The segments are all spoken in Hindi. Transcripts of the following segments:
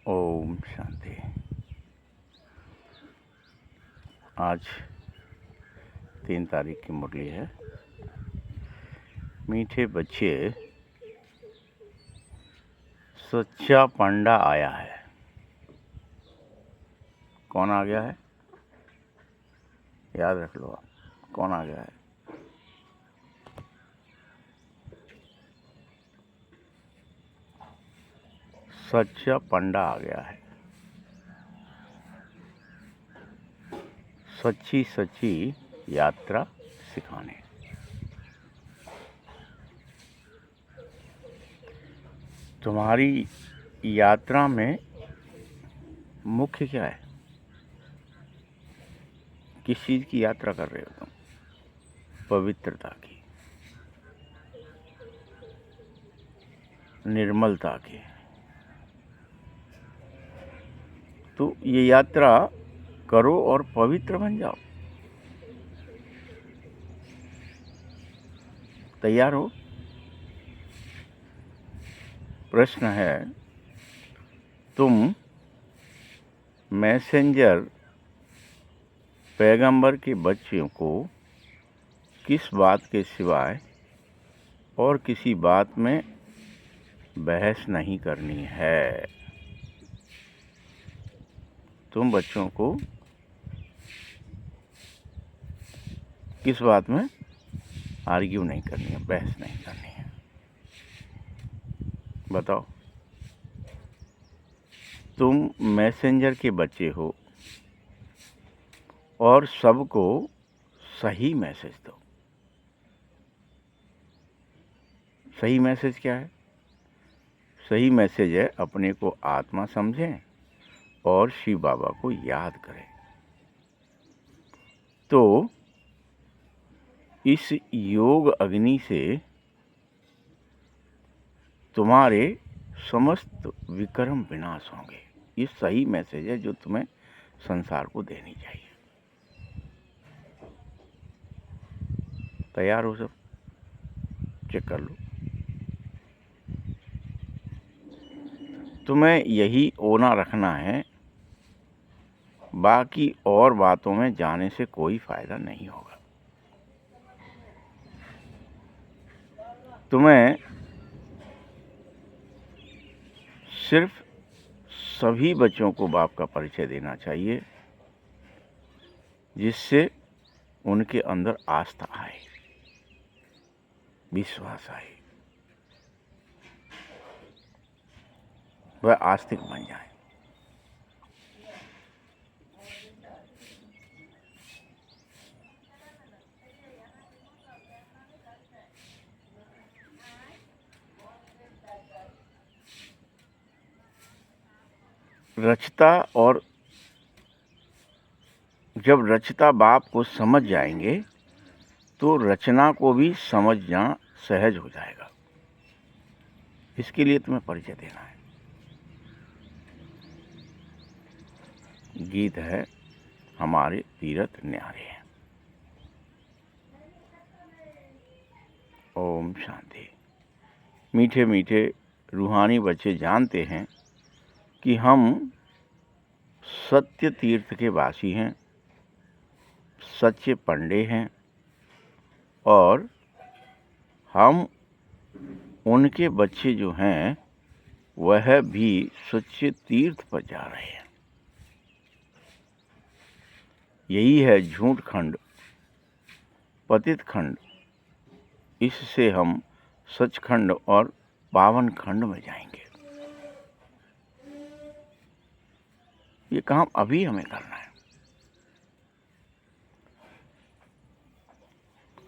ओम शांति। आज 3 तारीख की मुरली है। मीठे बच्चे, सच्चा पंडा आया है। कौन आ गया है? याद रख लो आप, कौन आ गया है? सच्चा पंडा आ गया है। सच्ची सच्ची यात्रा सिखाने। तुम्हारी यात्रा में मुख्य क्या है? किस चीज़ की यात्रा कर रहे हो तुम? पवित्रता की, निर्मलता की। तो ये यात्रा करो और पवित्र बन जाओ। तैयार हो? प्रश्न है, तुम मैसेंजर पैगंबर के बच्चों को किस बात के सिवाय और किसी बात में बहस नहीं करनी है? तुम बच्चों को किस बात में आर्ग्यू नहीं करनी है, बहस नहीं करनी है? बताओ। तुम मैसेंजर के बच्चे हो और सबको सही मैसेज दो। सही मैसेज क्या है? सही मैसेज है अपने को आत्मा समझें और शिव बाबा को याद करें। तो इस योग अग्नि से तुम्हारे समस्त विकर्म विनाश होंगे। ये सही मैसेज है जो तुम्हें संसार को देनी चाहिए। तैयार हो सब? चेक कर लो। तुम्हें यही ओना रखना है, बाकी और बातों में जाने से कोई फायदा नहीं होगा। तुम्हें सिर्फ सभी बच्चों को बाप का परिचय देना चाहिए, जिससे उनके अंदर आस्था आए, विश्वास आए, वह आस्तिक बन जाए। रचता और जब रचता बाप को समझ जाएंगे तो रचना को भी समझना सहज हो जाएगा। इसके लिए तुम्हें परिचय देना है। गीत है, हमारे तीरथ न्यारे हैं। ओम शांति। मीठे मीठे रूहानी बच्चे जानते हैं कि हम सत्य तीर्थ के वासी हैं, सच्चे पंडे हैं और हम उनके बच्चे जो हैं वह भी सच्चे तीर्थ पर जा रहे हैं। यही है झूठ खंड, पतित खंड। इससे हम सचखंड और पावन खंड में जाएंगे। ये काम अभी हमें करना है।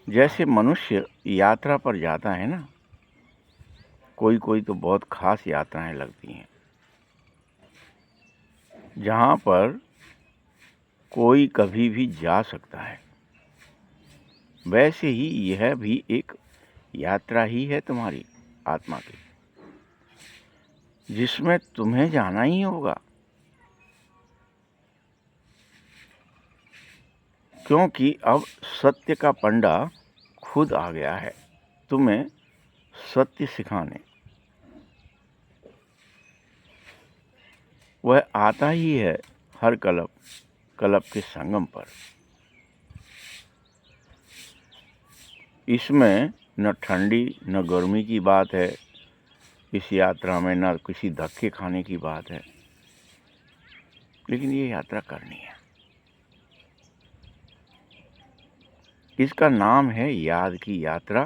जैसे मनुष्य यात्रा पर जाता है ना, कोई कोई तो बहुत खास यात्राएं लगती हैं जहाँ पर कोई कभी भी जा सकता है। वैसे ही यह भी एक यात्रा ही है तुम्हारी आत्मा की, जिसमें तुम्हें जाना ही होगा। क्योंकि अब सत्य का पंडा खुद आ गया है तुम्हें सत्य सिखाने। वह आता ही है हर कल्प कल्प के संगम पर। इसमें न ठंडी न गर्मी की बात है, इस यात्रा में न किसी धक्के खाने की बात है, लेकिन ये यात्रा करनी है। इसका नाम है याद की यात्रा।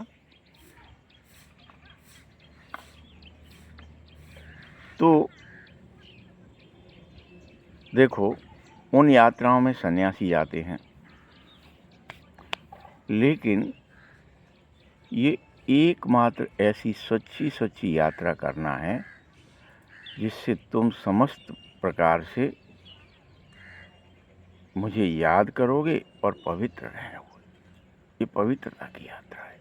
तो देखो, उन यात्राओं में सन्यासी जाते हैं, लेकिन ये एकमात्र ऐसी सच्ची सच्ची यात्रा करना है जिससे तुम समस्त प्रकार से मुझे याद करोगे और पवित्र रहोगे। ये पवित्रता की यात्रा है।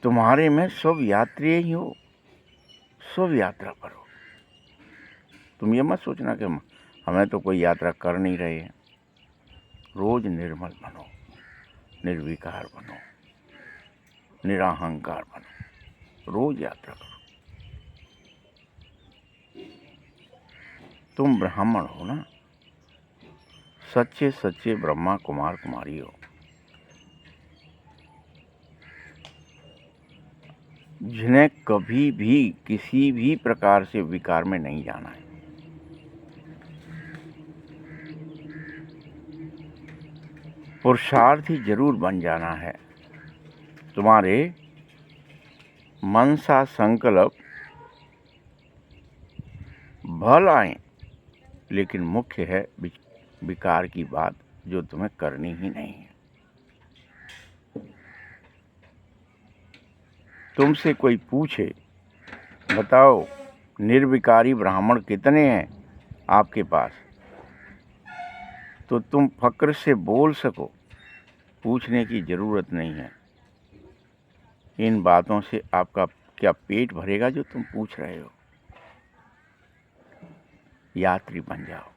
तुम्हारे में सब यात्री ही हो, सब यात्रा पर हो। तुम ये मत सोचना कि हमें तो कोई यात्रा कर नहीं रहे हैं। रोज निर्मल बनो, निर्विकार बनो, निराहंकार बनो, रोज यात्रा करो। तुम ब्राह्मण हो ना, सच्चे सच्चे ब्रह्मा कुमार कुमारी हो, जिन्हें कभी भी किसी भी प्रकार से विकार में नहीं जाना है। पुरुषार्थी जरूर बन जाना है। तुम्हारे मनसा संकल्प भल आए, लेकिन मुख्य है विकार की बात, जो तुम्हें करनी ही नहीं है। तुमसे कोई पूछे, बताओ निर्विकारी ब्राह्मण कितने हैं आपके पास, तो तुम फक्र से बोल सको, पूछने की जरूरत नहीं है। इन बातों से आपका क्या पेट भरेगा जो तुम पूछ रहे हो। यात्री बन जाओ,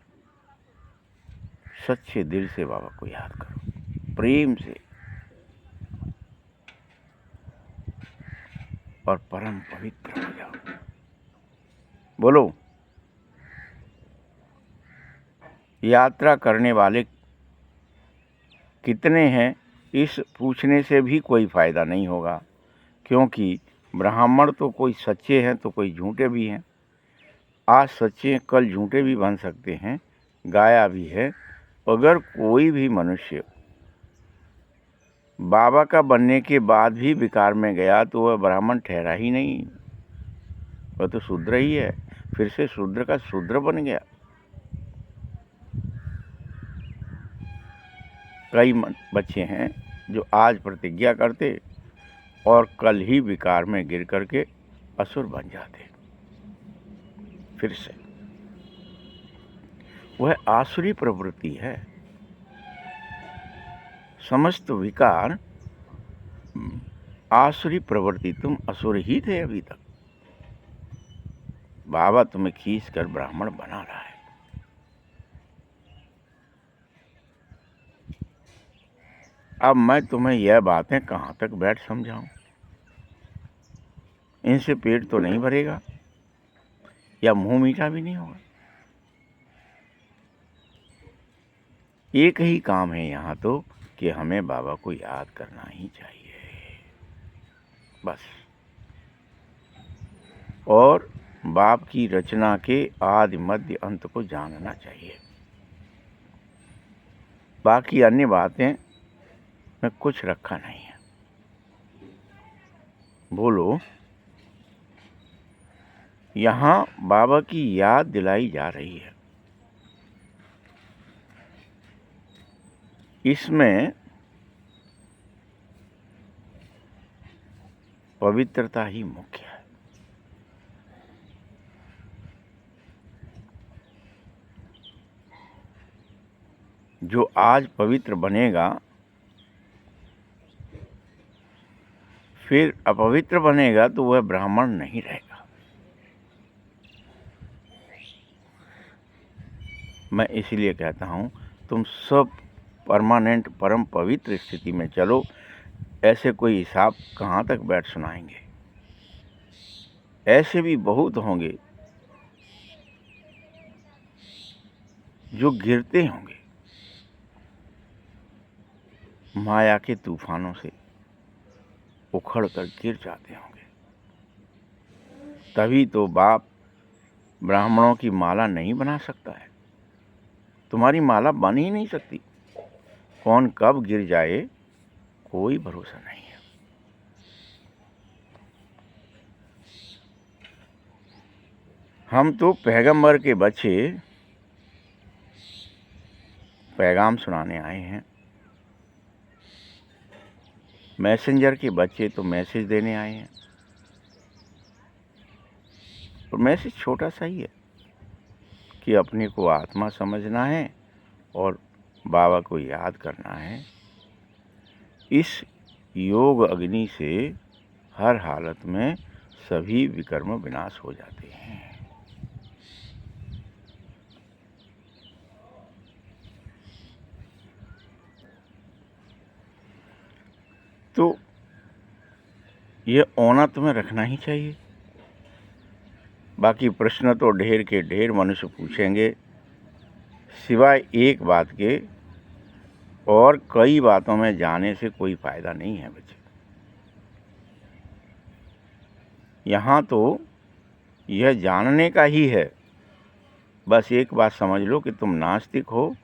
सच्चे दिल से बाबा को याद करो, प्रेम से, और परम पवित्र हो जाओ। बोलो, यात्रा करने वाले कितने हैं, इस पूछने से भी कोई फायदा नहीं होगा, क्योंकि ब्राह्मण तो कोई सच्चे हैं तो कोई झूठे भी हैं। आज सच्चे कल झूठे भी बन सकते हैं, गाया भी है। अगर कोई भी मनुष्य बाबा का बनने के बाद भी विकार में गया तो वह ब्राह्मण ठहरा ही नहीं, वह तो शूद्र ही है, फिर से शूद्र का शूद्र बन गया। कई बच्चे हैं जो आज प्रतिज्ञा करते और कल ही विकार में गिर करके असुर बन जाते। फिर से वह आसुरी प्रवृत्ति है। समस्त विकार आसुरी प्रवृत्ति, तुम असुर ही थे अभी तक। बाबा तुम्हें खींच कर ब्राह्मण बना रहा है। अब मैं तुम्हें यह बातें कहाँ तक बैठ समझाऊं। इनसे पेट तो नहीं भरेगा या मुंह मीठा भी नहीं होगा। एक ही काम है यहाँ तो कि हमें बाबा को याद करना ही चाहिए, बस। और बाप की रचना के आदि मध्य अंत को जानना चाहिए। बाकी अन्य बातें में कुछ रखा नहीं है। बोलो, यहाँ बाबा की याद दिलाई जा रही है। इसमें पवित्रता ही मुख्य है। जो आज पवित्र बनेगा फिर अपवित्र बनेगा तो वह ब्राह्मण नहीं रहेगा। मैं इसलिए कहता हूँ, तुम सब परमानेंट परम पवित्र स्थिति में चलो। ऐसे कोई हिसाब कहाँ तक बैठ सुनाएंगे। ऐसे भी बहुत होंगे जो गिरते होंगे माया के तूफानों से, उखड़ कर गिर जाते होंगे। तभी तो बाप ब्राह्मणों की माला नहीं बना सकता है। तुम्हारी माला बन ही नहीं सकती। कौन कब गिर जाए कोई भरोसा नहीं है। हम तो पैगंबर के बच्चे पैगाम सुनाने आए हैं, मैसेंजर के बच्चे तो मैसेज देने आए हैं। और मैसेज छोटा सा ही है कि अपने को आत्मा समझना है और बाबा को याद करना है। इस योग अग्नि से हर हालत में सभी विकर्म विनाश हो जाते हैं। तो ये औना तुम्हें रखना ही चाहिए। बाकी प्रश्न तो ढेर के ढेर मनुष्य पूछेंगे, सिवाय एक बात के और कई बातों में जाने से कोई फायदा नहीं है बच्चे। यहाँ तो यह जानने का ही है। बस एक बात समझ लो कि तुम नास्तिक हो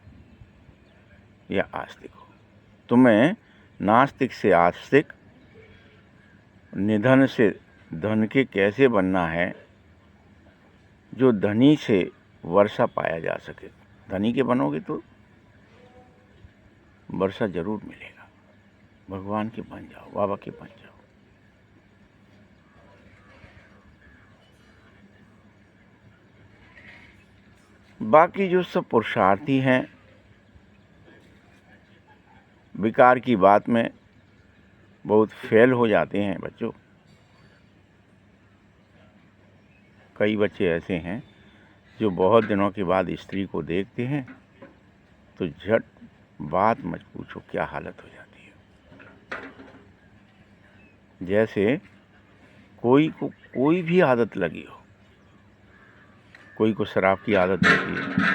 या आस्तिक हो। तुम्हें नास्तिक से आस्तिक, निधन से धन के कैसे बनना है, जो धनी से वर्षा पाया जा सके। धनी के बनोगे तो वर्षा जरूर मिलेगा। भगवान के बन जाओ, बाबा के बन जाओ। बाकी जो सब पुरुषार्थी हैं, विकार की बात में बहुत फेल हो जाते हैं बच्चों। कई बच्चे ऐसे हैं जो बहुत दिनों के बाद स्त्री को देखते हैं तो झट बात मत पूछो क्या हालत हो जाती है। जैसे कोई को कोई भी आदत लगी हो, कोई को शराब की आदत होती है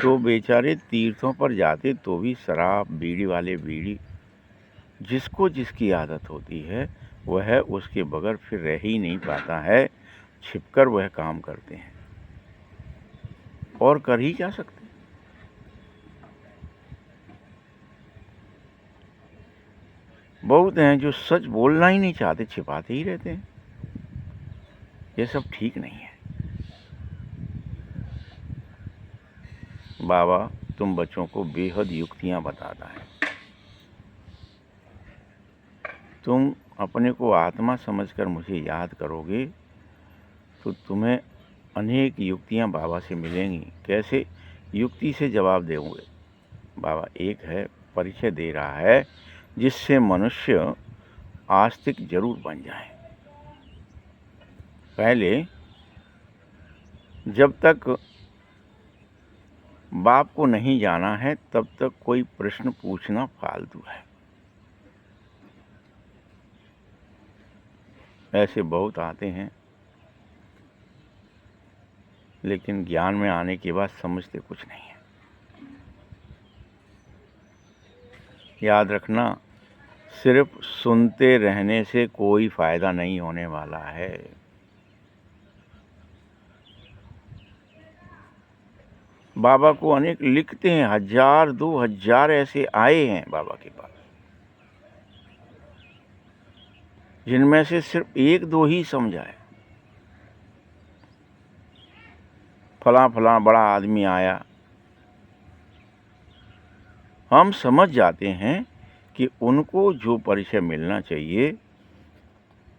तो बेचारे तीर्थों पर जाते तो भी शराब, बीड़ी वाले बीड़ी, जिसको जिसकी आदत होती है वह उसके बगैर फिर रह ही नहीं पाता है। छिपकर वह काम करते हैं और कर ही क्या सकते। बहुत हैं जो सच बोलना ही नहीं चाहते, छिपाते ही रहते हैं। ये सब ठीक नहीं है। बाबा तुम बच्चों को बेहद युक्तियां बताता है। तुम अपने को आत्मा समझकर मुझे याद करोगे तो तुम्हें अनेक युक्तियां बाबा से मिलेंगी। कैसे युक्ति से जवाब दोगे? बाबा एक है, परिचय दे रहा है जिससे मनुष्य आस्तिक जरूर बन जाए। पहले जब तक बाप को नहीं जाना है तब तक कोई प्रश्न पूछना फालतू है। ऐसे बहुत आते हैं लेकिन ज्ञान में आने के बाद समझते कुछ नहीं है। याद रखना, सिर्फ सुनते रहने से कोई फायदा नहीं होने वाला है। बाबा को अनेक लिखते हैं, 1000 2000 ऐसे आए हैं बाबा के पास, जिनमें से सिर्फ 1-2 ही समझाए। फला बड़ा आदमी आया, हम समझ जाते हैं कि उनको जो परिचय मिलना चाहिए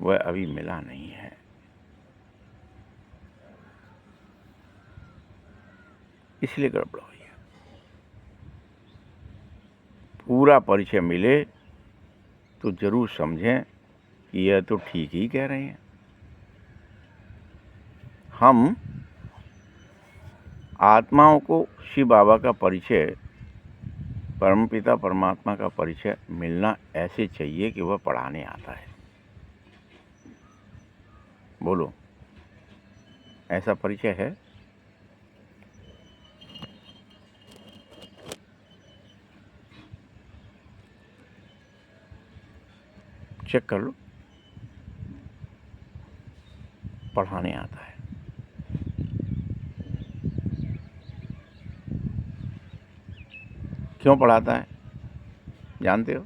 वह अभी मिला नहीं है। इसलिए गड़बड़ हुई है। पूरा परिचय मिले तो जरूर समझें कि यह तो ठीक ही कह रहे हैं। हम आत्माओं को शिव बाबा का परिचय, परमपिता परमात्मा का परिचय मिलना ऐसे चाहिए कि वह पढ़ाने आता है। बोलो, ऐसा परिचय है? चेक कर लो। पढ़ाने आता है। क्यों पढ़ाता है जानते हो?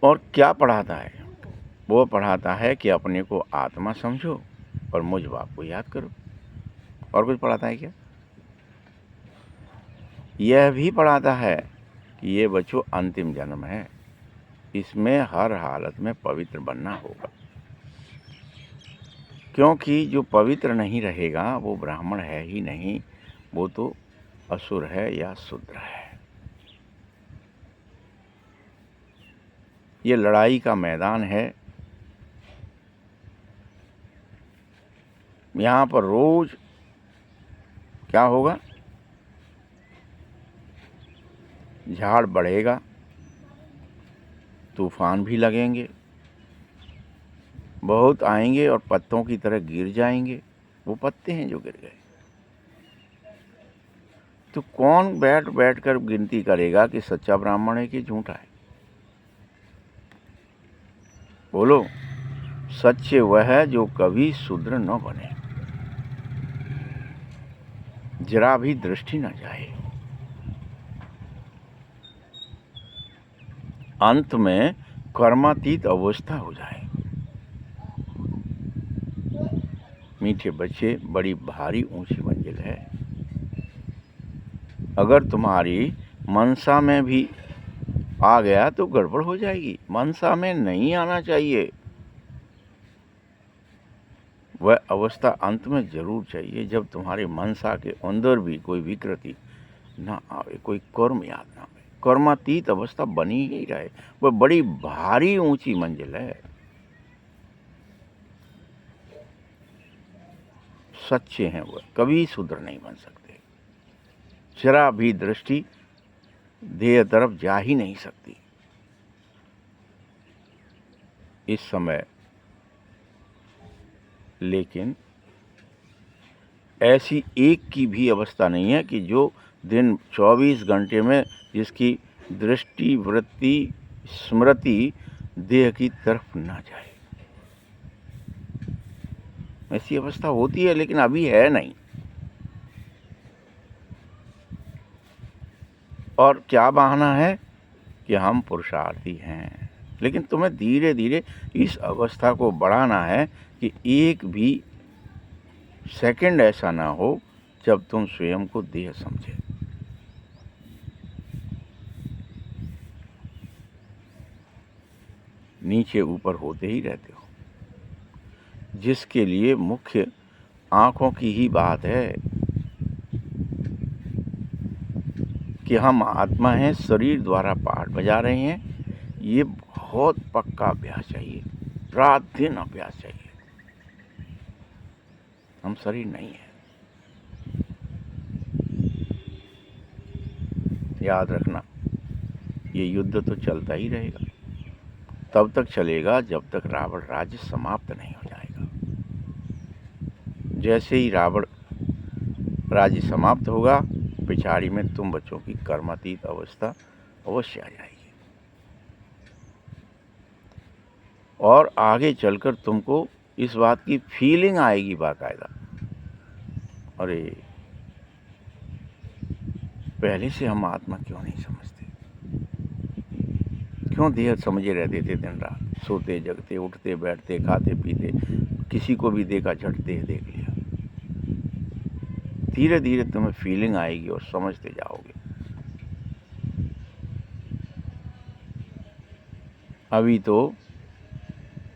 और क्या पढ़ाता है? वो पढ़ाता है कि अपने को आत्मा समझो और मुझ बाप को याद करो। और कुछ पढ़ाता है क्या? यह भी पढ़ाता है कि ये बच्चों अंतिम जन्म है, इसमें हर हालत में पवित्र बनना होगा, क्योंकि जो पवित्र नहीं रहेगा वो ब्राह्मण है ही नहीं, वो तो असुर है या शूद्र है। ये लड़ाई का मैदान है। यहाँ पर रोज क्या होगा? झाड़ बढ़ेगा, तूफान भी लगेंगे, बहुत आएंगे और पत्तों की तरह गिर जाएंगे। वो पत्ते हैं जो गिर गए। तो कौन बैठ बैठ कर गिनती करेगा कि सच्चा ब्राह्मण है कि झूठा है? बोलो। सच्चे वह है जो कभी शूद्र न बने, जरा भी दृष्टि न जाए, अंत में कर्मातीत अवस्था हो जाए। मीठे बच्चे, बड़ी भारी ऊंची मंजिल है। अगर तुम्हारी मनसा में भी आ गया तो गड़बड़ हो जाएगी। मनसा में नहीं आना चाहिए। वह अवस्था अंत में जरूर चाहिए जब तुम्हारे मनसा के अंदर भी कोई विकृति ना आवे, कोई कर्म याद ना आवे, कर्मातीत अवस्था बनी ही रहे। वह बड़ी भारी ऊंची मंजिल है। सच्चे हैं वह, कभी शूद्र नहीं बन सकते। जरा भी दृष्टि देह तरफ जा ही नहीं सकती। इस समय लेकिन ऐसी एक की भी अवस्था नहीं है कि जो दिन 24 घंटे में जिसकी दृष्टि, वृत्ति, स्मृति देह की तरफ ना जाए। ऐसी अवस्था होती है लेकिन अभी है नहीं। और क्या बहाना है कि हम पुरुषार्थी हैं। लेकिन तुम्हें धीरे धीरे इस अवस्था को बढ़ाना है कि एक भी सेकंड ऐसा ना हो जब तुम स्वयं को देह समझे। नीचे ऊपर होते ही रहते हो, जिसके लिए मुख्य आंखों की ही बात है कि हम आत्मा हैं, शरीर द्वारा पाठ बजा रहे हैं। ये बहुत पक्का अभ्यास चाहिए, रात दिन अभ्यास चाहिए। हम शरीर नहीं है, याद रखना। ये युद्ध तो चलता ही रहेगा, तब तक चलेगा जब तक रावण राज्य समाप्त नहीं हो जाएगा। जैसे ही रावण राज्य समाप्त होगा, पिछाड़ी में तुम बच्चों की कर्मातीत अवस्था अवश्य आ जाएगी। और आगे चलकर तुमको इस बात की फीलिंग आएगी बाकायदा, अरे पहले से हम आत्मा क्यों नहीं समझते, क्यों देह समझे रहते थे दिन रात, सोते जगते, उठते बैठते, खाते पीते, किसी को भी देखा झट देह देख लिया। धीरे धीरे तुम्हें फीलिंग आएगी और समझते जाओगे। अभी तो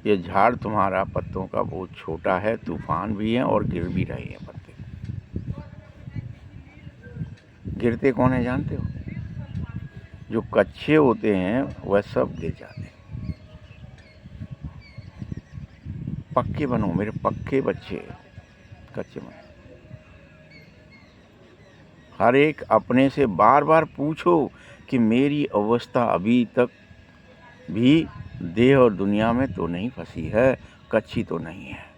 ये झाड़ तुम्हारा पत्तों का बहुत छोटा है, तूफान भी है और गिर भी रहे हैं पत्ते। गिरते कौन है जानते हो? जो कच्चे होते हैं वह सब गिर जाते हैं। पक्के बनो मेरे पक्के बच्चे, कच्चे बनो। हर एक अपने से बार बार पूछो कि मेरी अवस्था अभी तक भी देह और दुनिया में तो नहीं फंसी है, कच्ची तो नहीं है।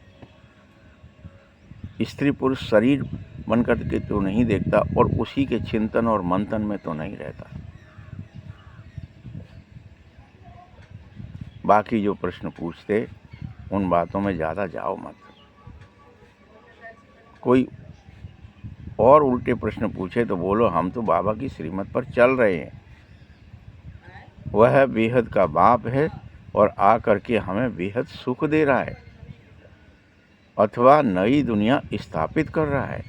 स्त्री पुरुष शरीर बनकर के तो नहीं देखता और उसी के चिंतन और मंथन में तो नहीं रहता। बाकी जो प्रश्न पूछते उन बातों में ज़्यादा जाओ मत। कोई और उल्टे प्रश्न पूछे तो बोलो हम तो बाबा की श्रीमत पर चल रहे हैं, वह बेहद का बाप है और आकर के हमें बेहद सुख दे रहा है अथवा नई दुनिया स्थापित कर रहा है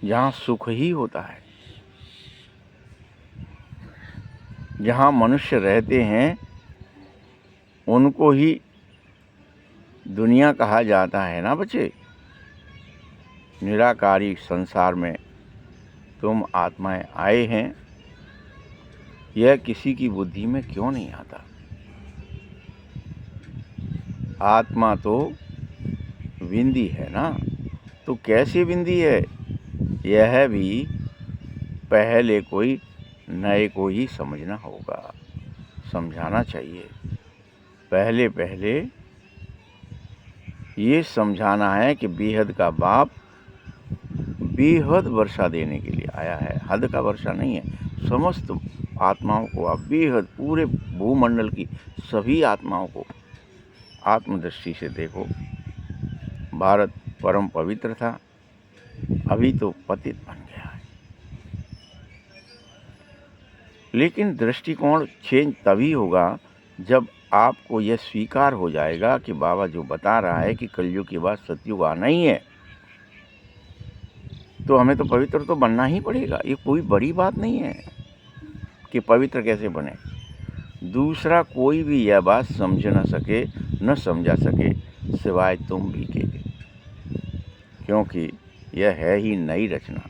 जहाँ सुख ही होता है, जहाँ मनुष्य रहते हैं उनको ही दुनिया कहा जाता है ना बच्चे। निराकारी संसार में तुम आत्माएं आए हैं, यह किसी की बुद्धि में क्यों नहीं आता। आत्मा तो विंदी है ना, तो कैसे विंदी है यह भी पहले कोई नए को ही समझना होगा, समझाना चाहिए। पहले पहले ये समझाना है कि बेहद का बाप बेहद वर्षा देने के लिए आया है, हद का वर्षा नहीं है। समस्त आत्माओं को आप बेहद पूरे भूमंडल की सभी आत्माओं को आत्मदृष्टि से देखो। भारत परम पवित्र था, अभी तो पतित बन गया है। लेकिन दृष्टिकोण चेंज तभी होगा जब आपको यह स्वीकार हो जाएगा कि बाबा जो बता रहा है कि कलयुग के बाद सतयुग आना ही है, तो हमें तो पवित्र तो बनना ही पड़ेगा। ये कोई बड़ी बात नहीं है कि पवित्र कैसे बने। दूसरा कोई भी यह बात समझ न सके, न समझा सके सिवाय तुम भी के, क्योंकि यह है ही नई रचना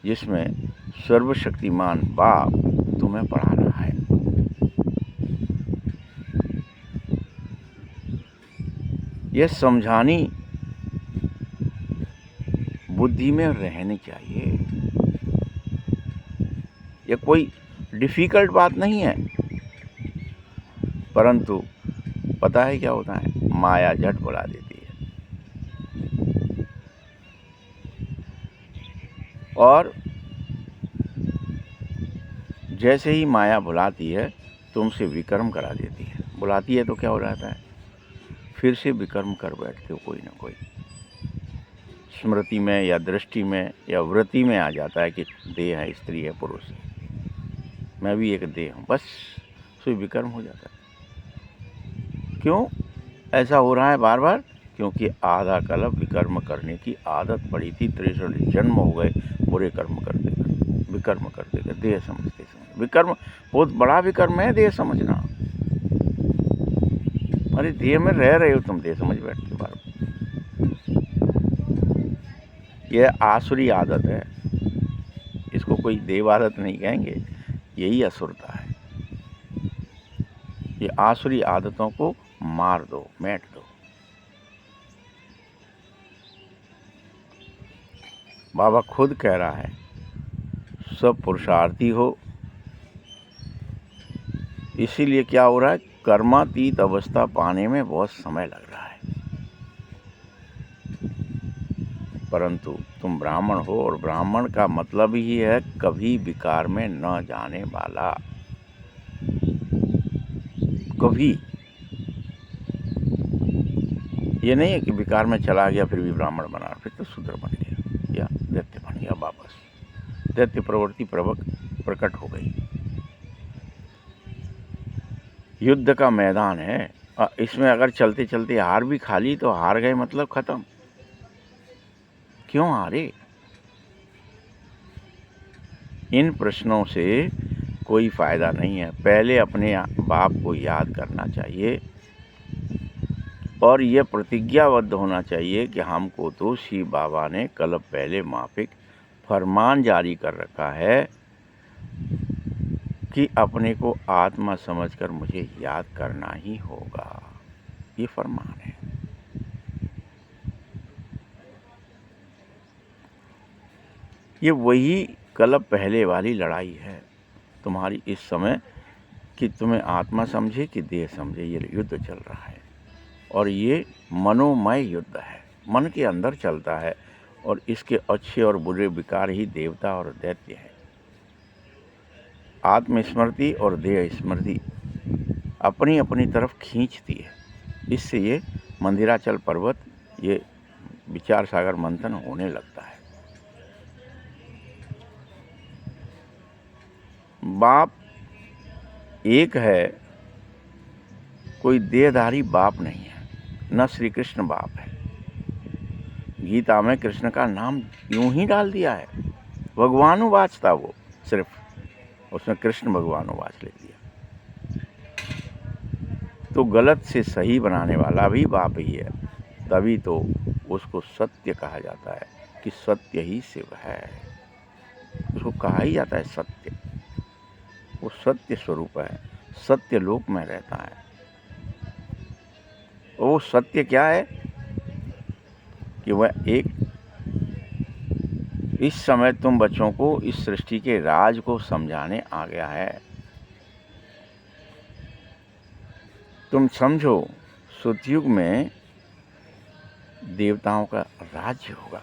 जिसमें सर्वशक्तिमान बाप तुम्हें पढ़ा रहा है। यह समझानी बुद्धि में रहनी चाहिए। यह कोई डिफिकल्ट बात नहीं है, परंतु पता है क्या होता है, माया झट बुला देती है। और जैसे ही माया बुलाती है तुमसे विकर्म करा देती है। बुलाती है तो क्या हो जाता है, फिर से विकर्म कर बैठते हो कोई ना कोई। स्मृति में या दृष्टि में या वृत्ति में आ जाता है कि देह है, स्त्री है, पुरुष है, मैं भी एक देह हूँ, बस सो विकर्म हो जाता है। क्यों ऐसा हो रहा है बार बार? क्योंकि आधा कल्प विकर्म करने की आदत पड़ी थी। 63 जन्म हो गए बुरे कर्म करते करते, विकर्म करते करते, देह समझते समय। विकर्म बहुत बड़ा विकर्म है देह समझना। अरे देह में रह रहे हो तुम, देह समझ बैठते बार। यह आसुरी आदत है, इसको कोई देव आदत नहीं कहेंगे, यही असुरता है। ये आसुरी आदतों को मार दो, मेट दो। बाबा खुद कह रहा है सब पुरुषार्थी हो। इसीलिए क्या हो रहा है, कर्मातीत अवस्था पाने में बहुत समय लग रहा है। परंतु तुम ब्राह्मण हो और ब्राह्मण का मतलब ही है कभी विकार में न जाने वाला। कभी ये नहीं है कि विकार में चला गया फिर भी ब्राह्मण बना, फिर तो शूद्र बन गया या दैत्य बन गया। वापस दैत्य प्रवृत्ति प्रकट हो गई। युद्ध का मैदान है, इसमें अगर चलते चलते हार भी खा ली तो हार गए मतलब खत्म। क्यों हारे? इन प्रश्नों से कोई फायदा नहीं है। पहले अपने बाप को याद करना चाहिए और यह प्रतिज्ञाबद्ध होना चाहिए कि हमको तो शिव बाबा ने कल्प पहले माफिक फरमान जारी कर रखा है कि अपने को आत्मा समझकर मुझे याद करना ही होगा। ये फरमान है। ये वही कल्प पहले वाली लड़ाई है तुम्हारी इस समय कि तुम्हें आत्मा समझे कि देह समझे, ये युद्ध चल रहा है। और ये मनोमय युद्ध है, मन के अंदर चलता है, और इसके अच्छे और बुरे विकार ही देवता और दैत्य है। आत्मस्मृति और देह स्मृति अपनी अपनी तरफ खींचती है। इससे ये मंदिराचल पर्वत, ये विचार सागर मंथन होने लगता है। बाप एक है, कोई देहधारी बाप नहीं है, न श्री कृष्ण बाप है। गीता में कृष्ण का नाम यूं ही डाल दिया है, भगवानुवाच था वो, सिर्फ उसने कृष्ण भगवानुवाच ले लिया। तो गलत से सही बनाने वाला भी बाप ही है, तभी तो उसको सत्य कहा जाता है कि सत्य ही शिव है। उसको कहा ही जाता है सत्य, वो सत्य स्वरूप है, सत्य लोक में रहता है। वो सत्य क्या है कि वह एक, इस समय तुम बच्चों को इस सृष्टि के राज को समझाने आ गया है। तुम समझो, सतयुग में देवताओं का राज्य होगा,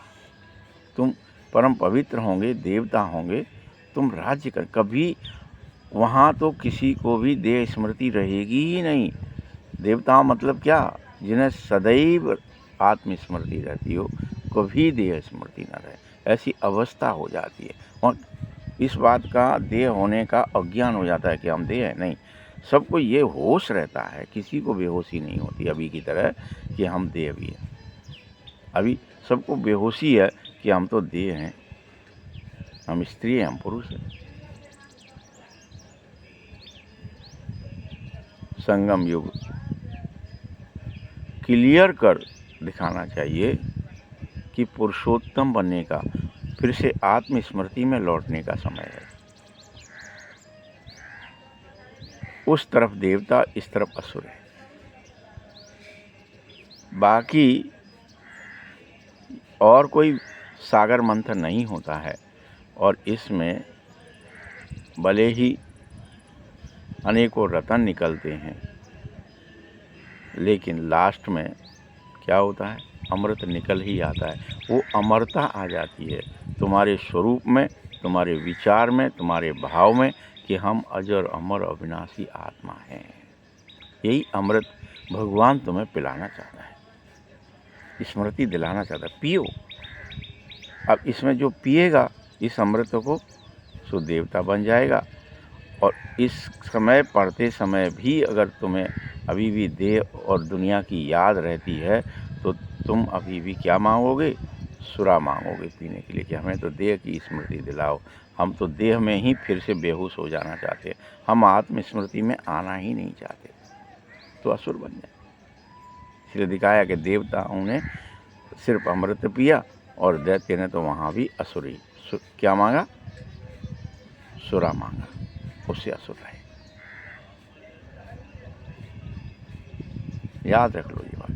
तुम परम पवित्र होंगे, देवता होंगे, तुम राज्य कर, कभी वहाँ तो किसी को भी देह स्मृति रहेगी ही नहीं। देवता मतलब क्या, जिन्हें सदैव आत्मस्मृति रहती हो, कभी देह स्मृति न रहे, ऐसी अवस्था हो जाती है। और इस बात का देह होने का अज्ञान हो जाता है कि हम देह है, नहीं। सबको ये होश रहता है, किसी को बेहोशी नहीं होती अभी की तरह कि हम देह भी हैं। अभी सबको बेहोशी है कि हम तो देह हैं, हम स्त्री हैं, हम पुरुष हैं। संगम युग क्लियर कर दिखाना चाहिए कि पुरुषोत्तम बनने का, फिर से आत्मस्मृति में लौटने का समय है। उस तरफ देवता, इस तरफ असुर है। बाकी और कोई सागर मंथन नहीं होता है, और इसमें भले ही अनेकों रतन निकलते हैं, लेकिन लास्ट में क्या होता है, अमृत निकल ही आता है। वो अमरता आ जाती है तुम्हारे स्वरूप में, तुम्हारे विचार में, तुम्हारे भाव में, कि हम अजर अमर अविनाशी आत्मा हैं। यही अमृत भगवान तुम्हें पिलाना चाहता है, स्मृति दिलाना चाहता है। पियो। अब इसमें जो पिएगा इस अमृत को, सो देवता बन जाएगा। और इस समय पढ़ते समय भी अगर तुम्हें अभी भी देह और दुनिया की याद रहती है, तो तुम अभी भी क्या मांगोगे, सुरा मांगोगे पीने के लिए, कि हमें तो देह की स्मृति दिलाओ। हम तो देह में ही फिर से बेहोश हो जाना चाहते, हम आत्मस्मृति में आना ही नहीं चाहते, तो असुर बन जाए। इसलिए दिखाया कि देवताओं ने सिर्फ अमृत पिया, और दैत्य ने तो वहाँ भी असुरी क्या मांगा, सुरा मांगा, उससे असुर रहे। याद रख लो ये बात।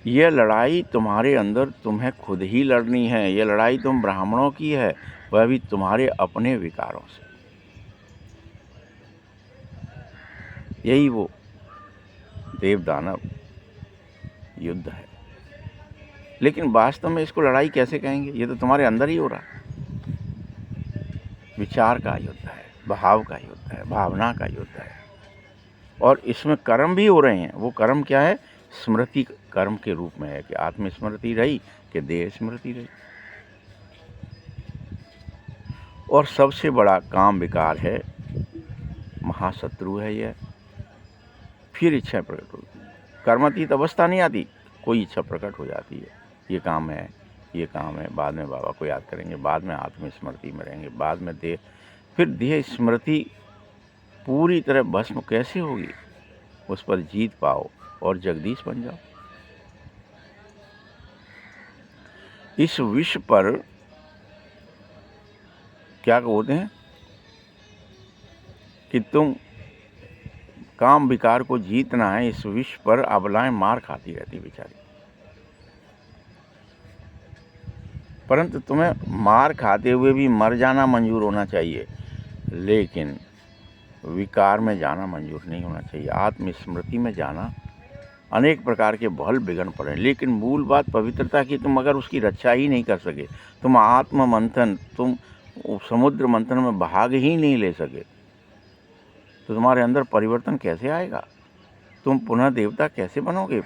ये लड़ाई तुम्हारे अंदर तुम्हें खुद ही लड़नी है। ये लड़ाई तुम ब्राह्मणों की है, वह भी तुम्हारे अपने विकारों से। यही वो देव दानव युद्ध है। लेकिन वास्तव में इसको लड़ाई कैसे कहेंगे, ये तो तुम्हारे अंदर ही हो रहा है। विचार का युद्ध है, भाव का युद्ध है, भावना का युद्ध है। और इसमें कर्म भी हो रहे हैं। वो कर्म क्या है, स्मृति कर्म के रूप में है, कि आत्मस्मृति रही कि देह स्मृति रही। और सबसे बड़ा काम विकार है, महाशत्रु है यह। फिर इच्छा प्रकट होती है, कर्मातीत अवस्था नहीं आती, कोई इच्छा प्रकट हो जाती है। ये काम है, ये काम है, बाद में बाबा को याद करेंगे, बाद में आत्मस्मृति में रहेंगे, बाद में देह। फिर देह स्मृति पूरी तरह भस्म कैसे होगी, उस पर जीत पाओ और जगदीश बन जाओ। इस विश्व पर क्या बोलते हैं कि तुम काम विकार को जीतना है। इस विश्व पर अबलाएं मार खाती रहती बेचारी, परंतु तुम्हें मार खाते हुए भी मर जाना मंजूर होना चाहिए। लेकिन विकार में जाना मंजूर नहीं होना चाहिए। आत्मस्मृति में जाना अनेक प्रकार के भल विघ्न पड़े, लेकिन मूल बात पवित्रता की। तुम अगर उसकी रक्षा ही नहीं कर सके, तुम आत्म मंथन, तुम समुद्र मंथन में भाग ही नहीं ले सके, तो तुम्हारे अंदर परिवर्तन कैसे आएगा? तुम पुनः देवता कैसे बनोगे?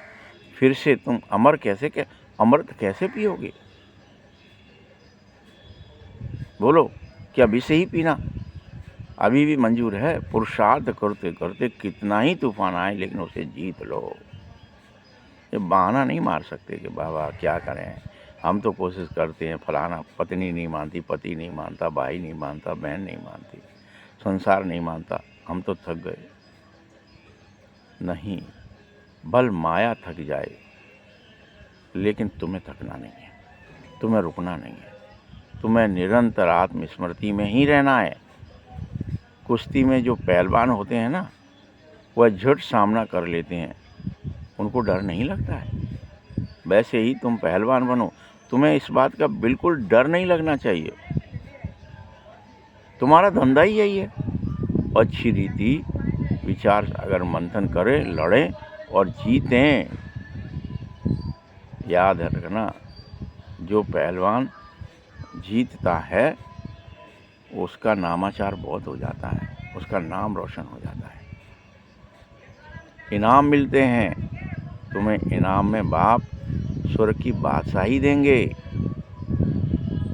फिर से तुम अमृत कैसे पियोगे? बोलो, क्या अभी से ही पीना अभी भी मंजूर है? पुरुषार्थ करते करते कितना ही तूफान आए, लेकिन उसे जीत लो। ये बहाना नहीं मार सकते कि बाबा क्या करें, हम तो कोशिश करते हैं, फलाना पत्नी नहीं मानती, पति नहीं मानता, भाई नहीं मानता, बहन नहीं मानती, संसार नहीं मानता, हम तो थक गए। नहीं, बल माया थक जाए, लेकिन तुम्हें थकना नहीं है, तुम्हें रुकना नहीं है, तुम्हें निरंतर आत्मस्मृति में ही रहना है। कुश्ती में जो पहलवान होते हैं ना, वह झट सामना कर लेते हैं, उनको डर नहीं लगता है। वैसे ही तुम पहलवान बनो, तुम्हें इस बात का बिल्कुल डर नहीं लगना चाहिए। तुम्हारा धंधा ही यही है। अच्छी रीति विचार अगर मंथन करें, लड़ें और जीतें। याद रखना, जो पहलवान जीतता है उसका नामाचार बहुत हो जाता है, उसका नाम रोशन हो जाता है, इनाम मिलते हैं। तुम्हें इनाम में बाप स्वर्ग की बादशाही देंगे।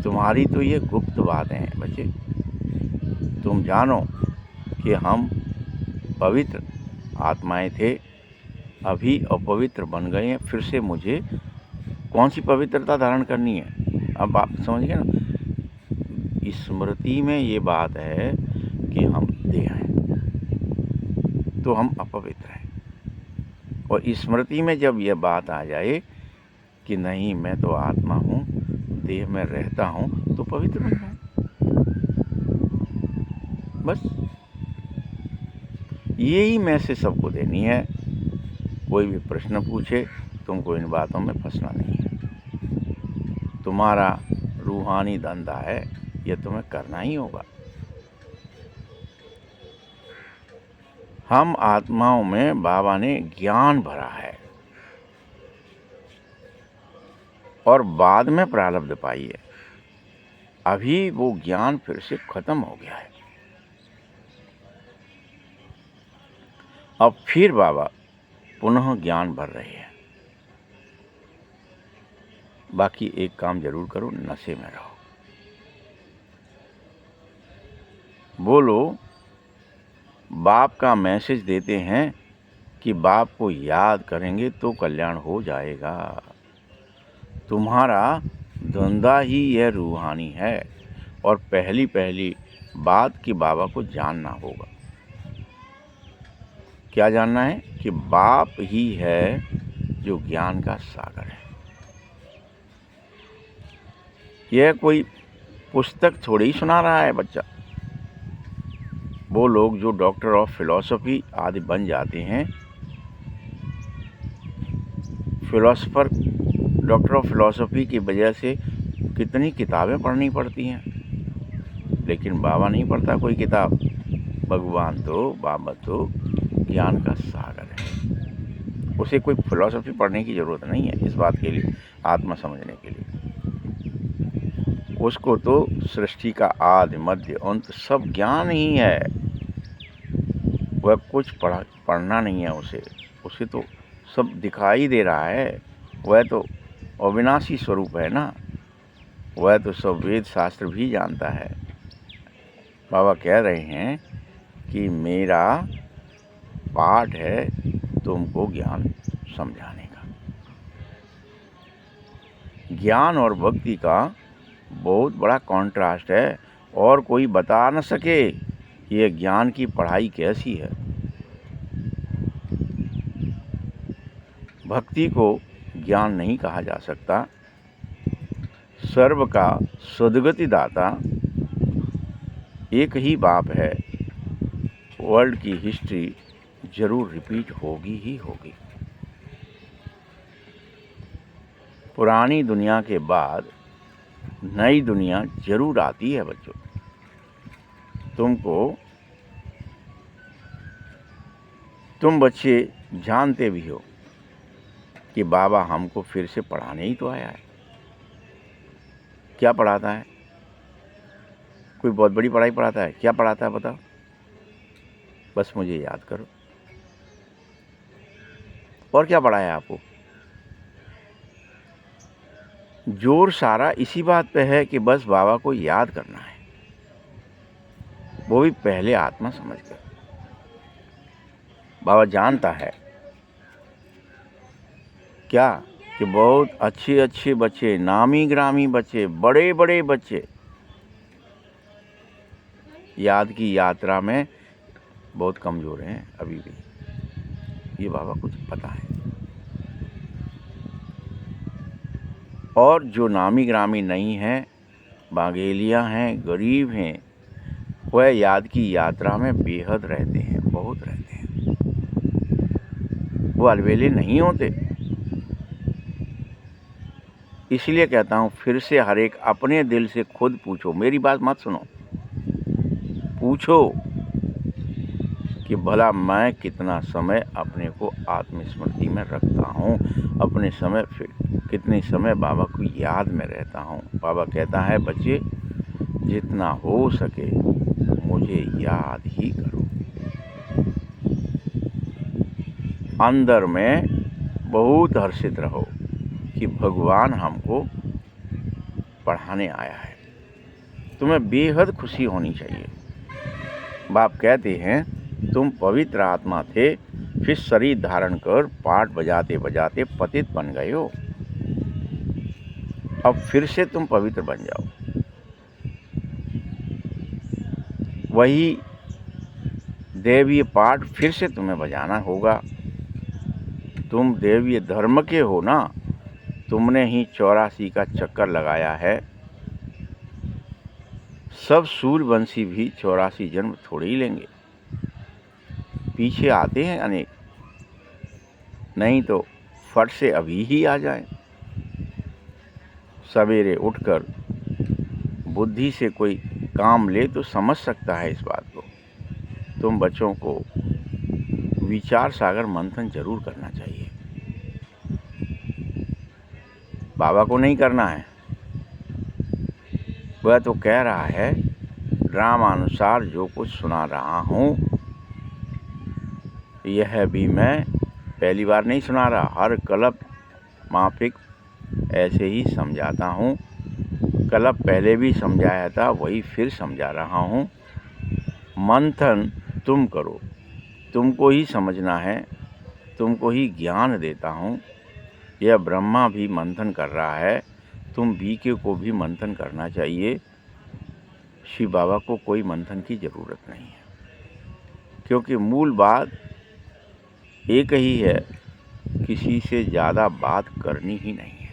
तुम्हारी तो ये गुप्त बातें हैं बच्चे। तुम जानो कि हम पवित्र आत्माएं थे, अभी अपवित्र बन गए हैं। फिर से मुझे कौन सी पवित्रता धारण करनी है? अब आप समझ गए ना, स्मृति में ये बात है कि हम देह हैं, तो हम अपवित्र हैं। और स्मृति में जब यह बात आ जाए कि नहीं, मैं तो आत्मा हूँ, देह में रहता हूँ, तो पवित्र बन जाए। बस यही मैसेज सबको देनी है। कोई भी प्रश्न पूछे, तुमको इन बातों में फंसना नहीं है। तुम्हारा रूहानी धंधा है, यह तुम्हें करना ही होगा। हम आत्माओं में बाबा ने ज्ञान भरा है और बाद में प्रारब्ध पाई है। अभी वो ज्ञान फिर से खत्म हो गया है। अब फिर बाबा पुनः ज्ञान भर रहे हैं। बाकी एक काम जरूर करो, नशे में रहो। बोलो, बाप का मैसेज देते हैं कि बाप को याद करेंगे तो कल्याण हो जाएगा। तुम्हारा धंधा ही यह रूहानी है और पहली पहली बात कि बाबा को जानना होगा। क्या जानना है? कि बाप ही है जो ज्ञान का सागर है। यह कोई पुस्तक थोड़ी सुना रहा है बच्चा। वो लोग जो डॉक्टर ऑफ फिलॉसफी आदि बन जाते हैं, फिलोसफर, डॉक्टर ऑफ फिलॉसफी की वजह से कितनी किताबें पढ़नी पड़ती हैं, लेकिन बाबा नहीं पढ़ता कोई किताब। भगवान तो, बाबा तो ज्ञान का सागर है। उसे कोई फिलॉसफी पढ़ने की ज़रूरत नहीं है इस बात के लिए, आत्मा समझने के लिए। उसको तो सृष्टि का आदि मध्य अंत सब ज्ञान ही है। वह कुछ पढ़ना नहीं है उसे तो सब दिखाई दे रहा है। वह तो अविनाशी स्वरूप है ना, वह तो सब वेद शास्त्र भी जानता है। बाबा कह रहे हैं कि मेरा पाठ है तुमको ज्ञान समझाने का। ज्ञान और भक्ति का बहुत बड़ा कॉन्ट्रास्ट है, और कोई बता न सके कि यह ज्ञान की पढ़ाई कैसी है। भक्ति को ज्ञान नहीं कहा जा सकता। सर्व का सद्गति दाता एक ही बाप है। वर्ल्ड की हिस्ट्री जरूर रिपीट होगी ही होगी। पुरानी दुनिया के बाद नई दुनिया जरूर आती है बच्चों। तुमको तुम बच्चे जानते भी हो कि बाबा हमको फिर से पढ़ाने ही तो आया है। क्या पढ़ाता है? कोई बहुत बड़ी पढ़ाई पढ़ाता है? क्या पढ़ाता है बताओ? बस मुझे याद करो। और क्या पढ़ाया आपको? जोर सारा इसी बात पे है कि बस बाबा को याद करना है, वो भी पहले आत्मा समझकर। बाबा जानता है क्या कि बहुत अच्छे अच्छे बच्चे, नामी ग्रामी बच्चे, बड़े बड़े बच्चे याद की यात्रा में बहुत कमज़ोर हैं अभी भी। ये बाबा को पता है। और जो नामी ग्रामी नहीं हैं, बागेलियाँ हैं, गरीब हैं, वह याद की यात्रा में बेहद रहते हैं, बहुत रहते हैं। वो अलवेले नहीं होते। इसलिए कहता हूँ फिर से हर एक अपने दिल से खुद पूछो, मेरी बात मत सुनो, पूछो कि भला मैं कितना समय अपने को आत्मस्मृति में रखता हूँ, अपने समय फिर कितने समय बाबा को याद में रहता हूँ। बाबा कहता है बच्चे जितना हो सके मुझे याद ही करो। अंदर में बहुत हर्षित रहो कि भगवान हमको पढ़ाने आया है। तुम्हें बेहद खुशी होनी चाहिए। बाप कहते हैं तुम पवित्र आत्मा थे, फिर शरीर धारण कर पाठ बजाते बजाते पतित बन गए हो। अब फिर से तुम पवित्र बन जाओ। वही देवीय पाठ फिर से तुम्हें बजाना होगा। तुम देवीय धर्म के हो ना, तुमने ही 84 का चक्कर लगाया है। सब सूर्यवंशी भी 84 जन्म थोड़े ही लेंगे, पीछे आते हैं अनेक, नहीं तो फट से अभी ही आ जाए। सवेरे उठकर बुद्धि से कोई काम ले तो समझ सकता है इस बात को। तुम बच्चों को विचार सागर मंथन जरूर करना चाहिए। बाबा को नहीं करना है, वह तो कह रहा है ड्रामानुसार जो कुछ सुना रहा हूँ यह भी मैं पहली बार नहीं सुना रहा, हर कल्प माफिक ऐसे ही समझाता हूँ। कल्प पहले भी समझाया था, वही फिर समझा रहा हूँ। मंथन तुम करो, तुमको ही समझना है, तुमको ही ज्ञान देता हूँ। यह ब्रह्मा भी मंथन कर रहा है, तुम बीके को भी मंथन करना चाहिए। शिव बाबा को कोई मंथन की ज़रूरत नहीं है, क्योंकि मूल बात एक ही है, किसी से ज़्यादा बात करनी ही नहीं है।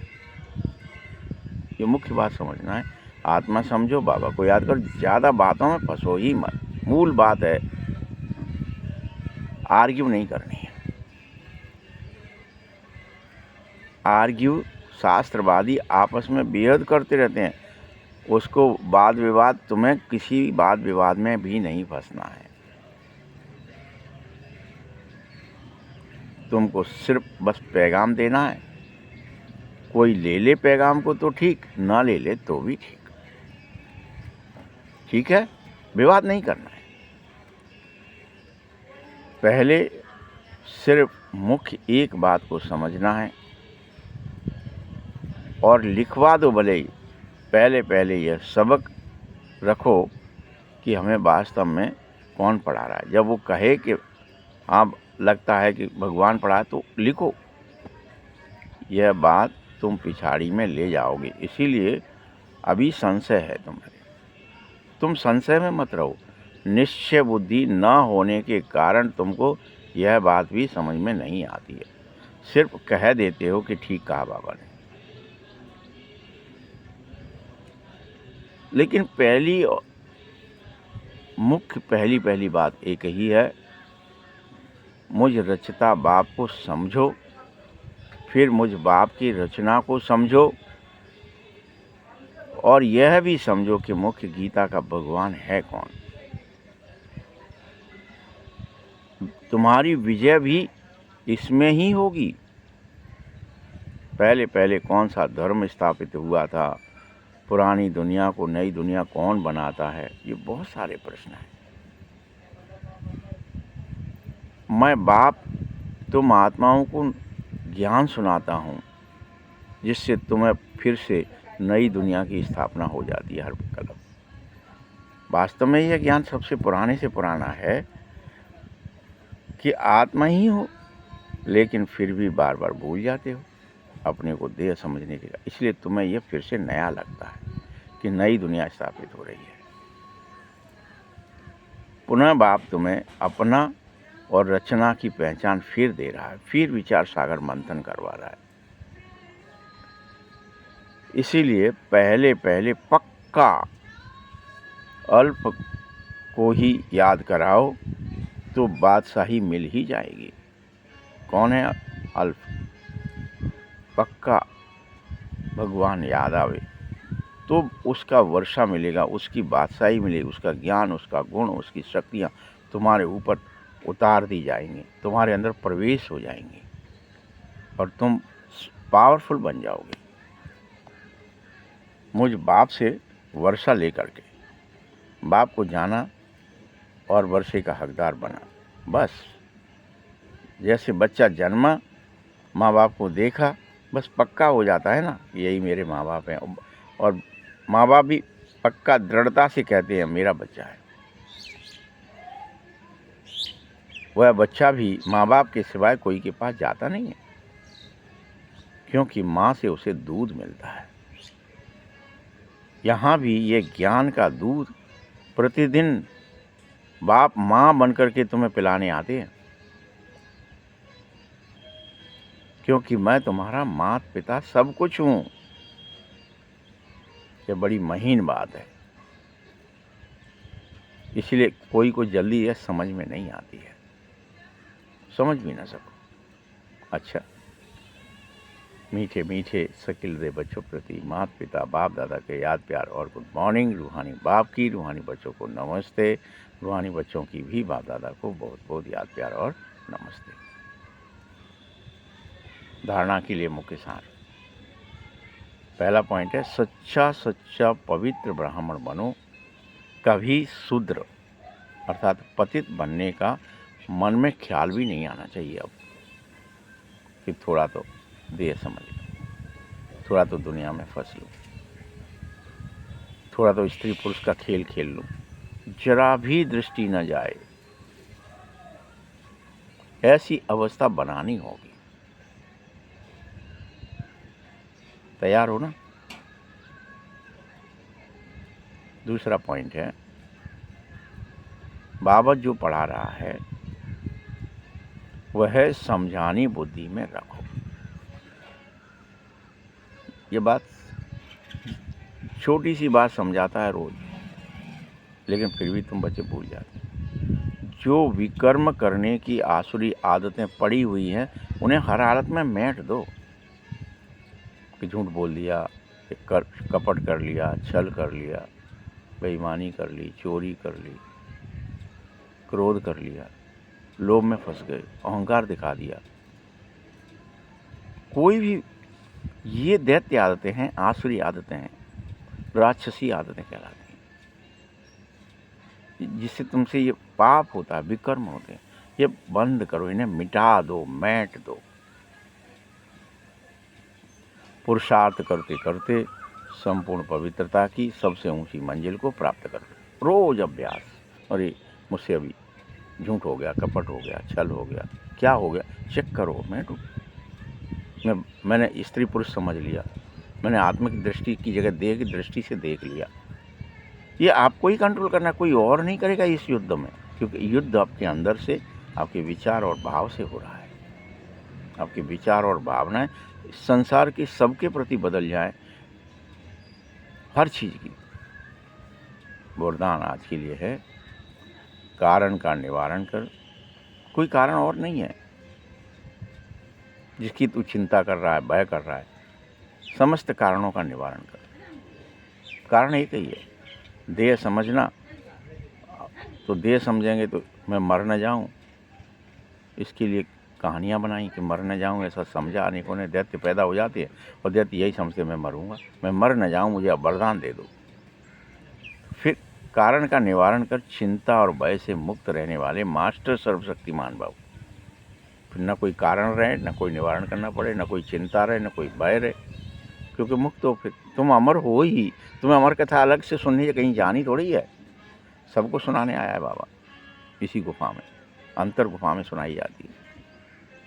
ये मुख्य बात समझना है। आत्मा समझो, बाबा को याद करो, ज़्यादा बातों में फंसो ही मत। मूल बात है आर्ग्यू नहीं करनी है। आर्ग्यू शास्त्रवादी आपस में बेहद करते रहते हैं, उसको वाद विवाद, तुम्हें किसी वाद विवाद में भी नहीं फंसना है। तुमको सिर्फ बस पैगाम देना है। कोई ले ले पैगाम को तो ठीक, ना ले ले तो भी ठीक, ठीक है। विवाद नहीं करना है। पहले सिर्फ मुख्य एक बात को समझना है और लिखवा दो भले ही, पहले पहले यह सबक रखो कि हमें वास्तव में कौन पढ़ा रहा है। जब वो कहे कि हाँ लगता है कि भगवान पढ़ा, तो लिखो। यह बात तुम पिछाड़ी में ले जाओगे, इसीलिए अभी संशय है तुम्हारे। तुम संशय में मत रहो। निश्चय बुद्धि न होने के कारण तुमको यह बात भी समझ में नहीं आती है, सिर्फ कह देते हो कि ठीक कहा बाबा ने। लेकिन पहली बात एक ही है, मुझ रचता बाप को समझो, फिर मुझ बाप की रचना को समझो, और यह भी समझो कि मुख्य गीता का भगवान है कौन। तुम्हारी विजय भी इसमें ही होगी। पहले पहले कौन सा धर्म स्थापित हुआ था, पुरानी दुनिया को नई दुनिया कौन बनाता है, ये बहुत सारे प्रश्न हैं। मैं बाप तुम आत्माओं को ज्ञान सुनाता हूँ, जिससे तुम्हें फिर से नई दुनिया की स्थापना हो जाती है हर कदम। वास्तव में यह ज्ञान सबसे पुराने से पुराना है कि आत्मा ही हो, लेकिन फिर भी बार बार भूल जाते हो अपने को देह समझने के। इसलिए तुम्हें यह फिर से नया लगता है कि नई दुनिया स्थापित हो रही है। पुनः बाप तुम्हें अपना और रचना की पहचान फिर दे रहा है, फिर विचार सागर मंथन करवा रहा है। इसीलिए पहले पहले पक्का अल्प को ही याद कराओ तो बादशाही मिल ही जाएगी। कौन है अल्प? पक्का भगवान याद आवे तो उसका वर्षा मिलेगा, उसकी बादशाही मिलेगी, उसका ज्ञान, उसका गुण, उसकी शक्तियाँ तुम्हारे ऊपर उतार दी जाएंगी, तुम्हारे अंदर प्रवेश हो जाएंगी और तुम पावरफुल बन जाओगे। मुझ बाप से वर्षा लेकर के बाप को जाना और वर्षे का हकदार बना। बस जैसे बच्चा जन्मा, माँ बाप को देखा, बस पक्का हो जाता है ना, यही मेरे माँ बाप हैं। और माँ बाप भी पक्का दृढ़ता से कहते हैं मेरा बच्चा है। वह बच्चा भी माँ बाप के सिवाय कोई के पास जाता नहीं है, क्योंकि माँ से उसे दूध मिलता है। यहाँ भी ये ज्ञान का दूध प्रतिदिन बाप माँ बनकर के तुम्हें पिलाने आते हैं, क्योंकि मैं तुम्हारा माता पिता सब कुछ हूँ। ये बड़ी महीन बात है, इसलिए कोई को जल्दी यह समझ में नहीं आती है, समझ भी ना सको। अच्छा, मीठे मीठे शकील दे बच्चों प्रति माता पिता बाप दादा के याद प्यार और गुड मॉर्निंग। रूहानी बाप की रूहानी बच्चों को नमस्ते। रूहानी बच्चों की भी बाप दादा को बहुत बहुत याद प्यार और नमस्ते। धारणा के लिए मुख्य सार। पहला पॉइंट है, सच्चा सच्चा पवित्र ब्राह्मण बनो। कभी शूद्र अर्थात पतित बनने का मन में ख्याल भी नहीं आना चाहिए अब, कि थोड़ा तो देह समझ लो, थोड़ा तो दुनिया में फंस लूँ, थोड़ा तो स्त्री पुरुष का खेल खेल लूँ, जरा भी दृष्टि न जाए। ऐसी अवस्था बनानी होगी। तैयार हो ना? दूसरा पॉइंट है, बाबा जो पढ़ा रहा है वह समझानी बुद्धि में रखो। ये बात छोटी सी बात समझाता है रोज, लेकिन फिर भी तुम बच्चे भूल जाते हैं। जो विकर्म करने की आसुरी आदतें पड़ी हुई हैं उन्हें हर हालत में मेट दो। कि झूठ बोल दिया, कपट कर लिया, छल कर लिया, बेईमानी कर ली, चोरी कर ली, क्रोध कर लिया, लोभ में फंस गए, अहंकार दिखा दिया, कोई भी ये दैत्य आदतें हैं, आसुरी आदतें हैं, राक्षसी आदतें कहलाती हैं, जिससे तुमसे ये पाप होता है, विकर्म होते हैं। ये बंद करो, इन्हें मिटा दो, मैट दो। पुरुषार्थ करते करते संपूर्ण पवित्रता की सबसे ऊंची मंजिल को प्राप्त करो। रोज अभ्यास। अरे मुझसे अभी झूठ हो गया, कपट हो गया, छल हो गया, क्या हो गया, चेक करो। मैंने स्त्री पुरुष समझ लिया, मैंने आत्मिक दृष्टि की जगह देह की दृष्टि से देख लिया। ये आपको ही कंट्रोल करना, कोई और नहीं करेगा इस युद्ध में, क्योंकि युद्ध आपके अंदर से, आपके विचार और भाव से हो रहा है। आपके विचार और भावनाएं संसार के सबके प्रति बदल जाए, हर चीज की। वरदान आज के लिए है, कारण का निवारण कर। कोई कारण और नहीं है जिसकी तू चिंता कर रहा है, भय कर रहा है। समस्त कारणों का निवारण कर। कारण एक ही है, देह समझना। तो देह समझेंगे तो मैं मर न जाऊं, इसके लिए कहानियाँ बनाई कि मर न जाऊँ, ऐसा समझा अनेकों ने। दैत्य पैदा हो जाते हैं और दैत्य यही समझते मैं मरूंगा, मैं मर न जाऊँ, मुझे अब वरदान दे दो। फिर कारण का निवारण कर चिंता और भय से मुक्त रहने वाले मास्टर सर्वशक्तिमान बाबू। फिर न कोई कारण रहे, न कोई निवारण करना पड़े, न कोई चिंता रहे, न कोई भय रहे, क्योंकि मुक्त हो। फिर तुम अमर हो ही। तुम्हें अमर कथा अलग से सुननी है, कहीं जानी थोड़ी है। सबको सुनाने आया है बाबा। इसी गुफा में, अंतर गुफा में सुनाई जाती है,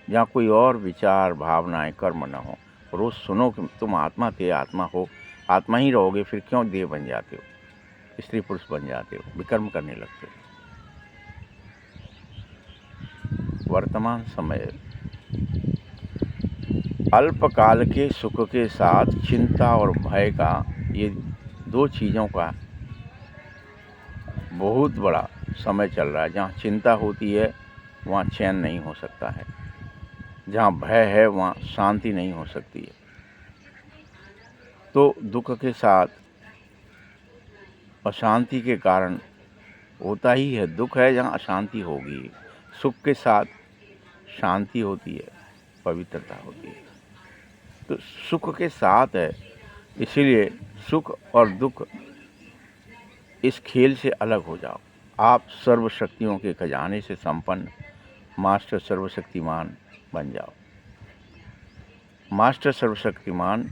जहाँ कोई और विचार भावनाएं कर्म न हो। रोज सुनो कि तुम आत्मा थे, आत्मा हो, आत्मा ही रहोगे। फिर क्यों देह बन जाते हो, स्त्री पुरुष बन जाते हो, विकर्म करने लगते हो। वर्तमान समय अल्पकाल के सुख के साथ चिंता और भय का, ये दो चीज़ों का बहुत बड़ा समय चल रहा है। जहाँ चिंता होती है वहाँ चैन नहीं हो सकता है, जहाँ भय है वहाँ शांति नहीं हो सकती है। तो दुख के साथ अशांति के कारण होता ही है। दुख है जहाँ अशांति होगी, सुख के साथ शांति होती है, पवित्रता होती है। तो सुख के साथ है, इसीलिए सुख और दुख, इस खेल से अलग हो जाओ। आप सर्वशक्तियों के खजाने से संपन्न मास्टर सर्वशक्तिमान बन जाओ। मास्टर सर्वशक्तिमान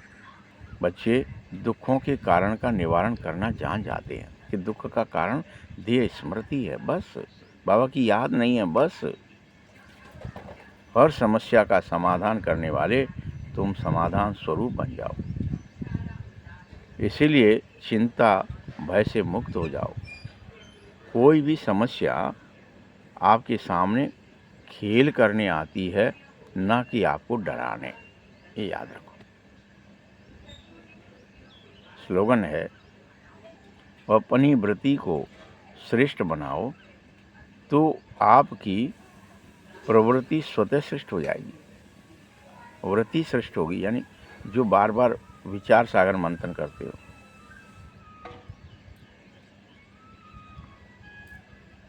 बच्चे दुखों के कारण का निवारण करना जान जाते हैं कि दुख का कारण देह स्मृति है, बस बाबा की याद नहीं है। बस हर समस्या का समाधान करने वाले तुम समाधान स्वरूप बन जाओ। इसीलिए चिंता भय से मुक्त हो जाओ। कोई भी समस्या आपके सामने खेल करने आती है, ना कि आपको डराने, ये याद रखो। स्लोगन है, अपनी वृत्ति को श्रेष्ठ बनाओ तो आपकी प्रवृत्ति स्वतः श्रेष्ठ हो जाएगी। वृत्ति श्रेष्ठ होगी, यानी जो बार बार विचार सागर मंथन करते हो।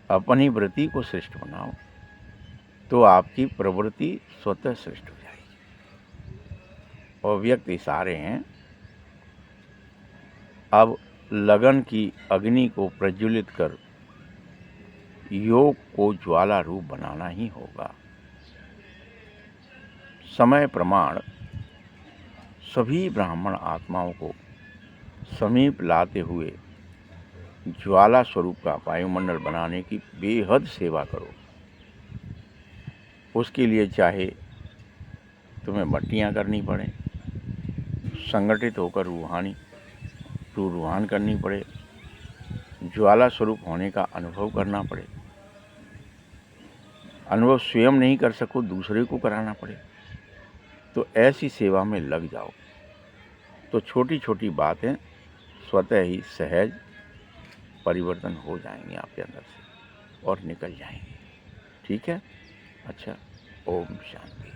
अपनी वृत्ति को श्रेष्ठ बनाओ तो आपकी प्रवृत्ति स्वतः श्रेष्ठ हो जाएगी। अव्यक्त इशारे हैं। अब लगन की अग्नि को प्रज्वलित कर योग को ज्वाला रूप बनाना ही होगा। समय प्रमाण सभी ब्राह्मण आत्माओं को समीप लाते हुए ज्वाला स्वरूप का वायुमंडल बनाने की बेहद सेवा करो। उसके लिए चाहे तुम्हें भट्टियाँ करनी पड़े, संगठित होकर रूहान करनी पड़े, ज्वाला स्वरूप होने का अनुभव करना पड़े, अनुभव स्वयं नहीं कर सको दूसरे को कराना पड़े, तो ऐसी सेवा में लग जाओ। तो छोटी छोटी बातें स्वतः ही सहज परिवर्तन हो जाएंगे आपके अंदर से और निकल जाएंगे। ठीक है? अच्छा, ओम शांति।